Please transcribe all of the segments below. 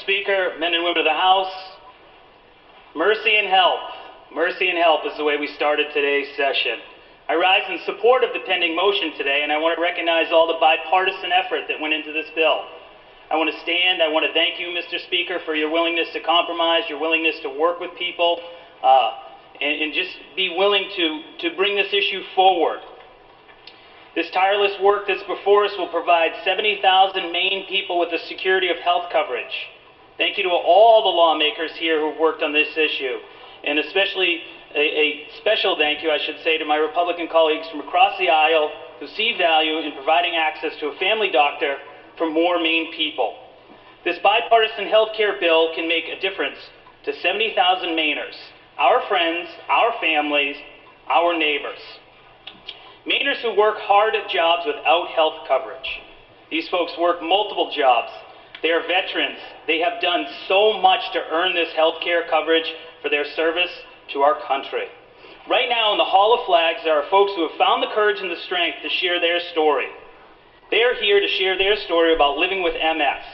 Speaker, men and women of the House, mercy and help. Mercy and help is the way we started today's session. I rise in support of the pending motion today, and I want to recognize all the bipartisan effort that went into this bill. I want to thank you, Mr. Speaker, for your willingness to compromise, your willingness to work with people, and just be willing to bring this issue forward. This tireless work that's before us will provide 70,000 Maine people with the security of health coverage. Thank you to all the lawmakers here who've worked on this issue, and especially a special thank you, I should say, to my Republican colleagues from across the aisle who see value in providing access to a family doctor for more Maine people. This bipartisan health care bill can make a difference to 70,000 Mainers, our friends, our families, our neighbors. Mainers who work hard at jobs without health coverage. These folks work multiple jobs. They are veterans. They have done so much to earn this health care coverage for their service to our country. Right now in the Hall of Flags, there are folks who have found the courage and the strength to share their story. They are here to share their story about living with MS.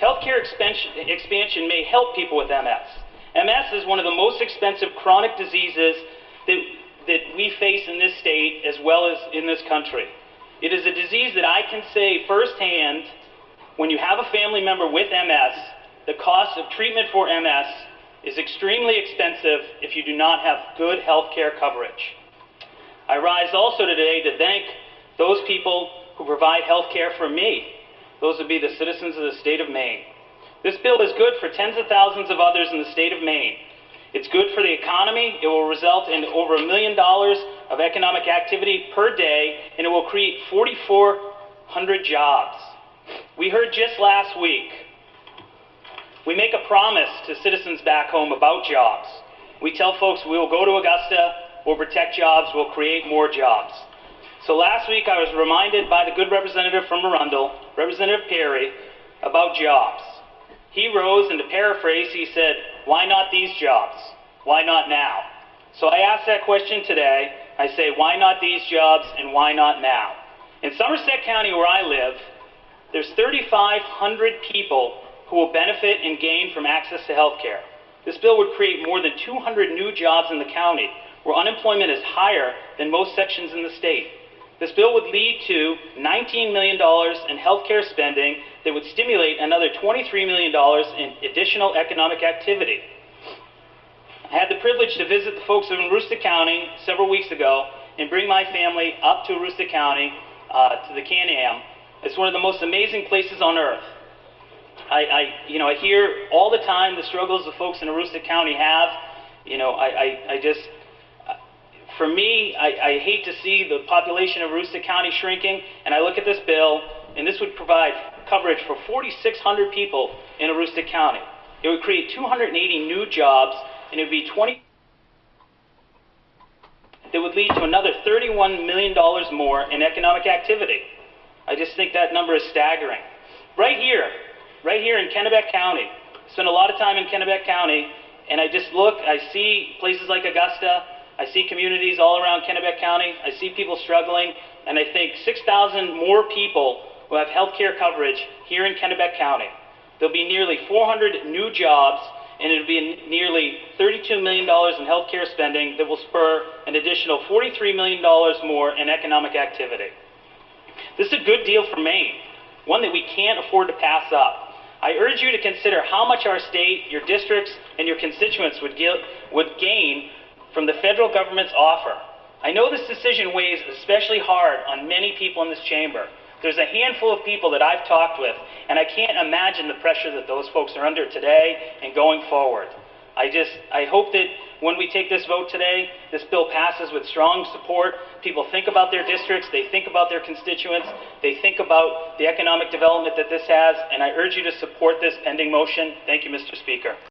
Healthcare expansion may help people with MS. MS is one of the most expensive chronic diseases that we face in this state as well as in this country. It is a disease that I can say firsthand, when you have a family member with MS, the cost of treatment for MS is extremely expensive if you do not have good health care coverage. I rise also today to thank those people who provide health care for me. Those would be the citizens of the state of Maine. This bill is good for tens of thousands of others in the state of Maine. It's good for the economy. It will result in over $1 million of economic activity per day, and it will create 4,400 jobs. We heard just last week, we make a promise to citizens back home about jobs. We tell folks we will go to Augusta, we'll protect jobs, we'll create more jobs. So last week I was reminded by the good representative from Arundel, Representative Perry, about jobs. He rose, and to paraphrase, he said, "Why not these jobs? Why not now?" So I asked that question today. I say, why not these jobs and why not now? In Somerset County, where I live, there's 3,500 people who will benefit and gain from access to health care. This bill would create more than 200 new jobs in the county, where unemployment is higher than most sections in the state. This bill would lead to $19 million in health care spending that would stimulate another $23 million in additional economic activity. I had the privilege to visit the folks in Aroostook County several weeks ago and bring my family up to Aroostook County to the Can-Am. It's one of the most amazing places on earth. I hear all the time the struggles the folks in Aroostook County have. For me, I hate to see the population of Aroostook County shrinking, and I look at this bill, and this would provide coverage for 4,600 people in Aroostook County. It would create 280 new jobs, and it would be that would lead to another $31 million more in economic activity. I just think that number is staggering. Right here in Kennebec County. I spend a lot of time in Kennebec County, and I just look, I see places like Augusta, I see communities all around Kennebec County, I see people struggling, and I think 6,000 more people will have health care coverage here in Kennebec County. There'll be nearly 400 new jobs, and it'll be nearly $32 million in health care spending that will spur an additional $43 million more in economic activity. This is a good deal for Maine, one that we can't afford to pass up. I urge you to consider how much our state, your districts, and your constituents would gain from the federal government's offer. I know this decision weighs especially hard on many people in this chamber. There's a handful of people that I've talked with, and I can't imagine the pressure that those folks are under today and going forward. I hope that when we take this vote today, this bill passes with strong support. People think about their districts, they think about their constituents, they think about the economic development that this has, and I urge you to support this pending motion. Thank you, Mr. Speaker.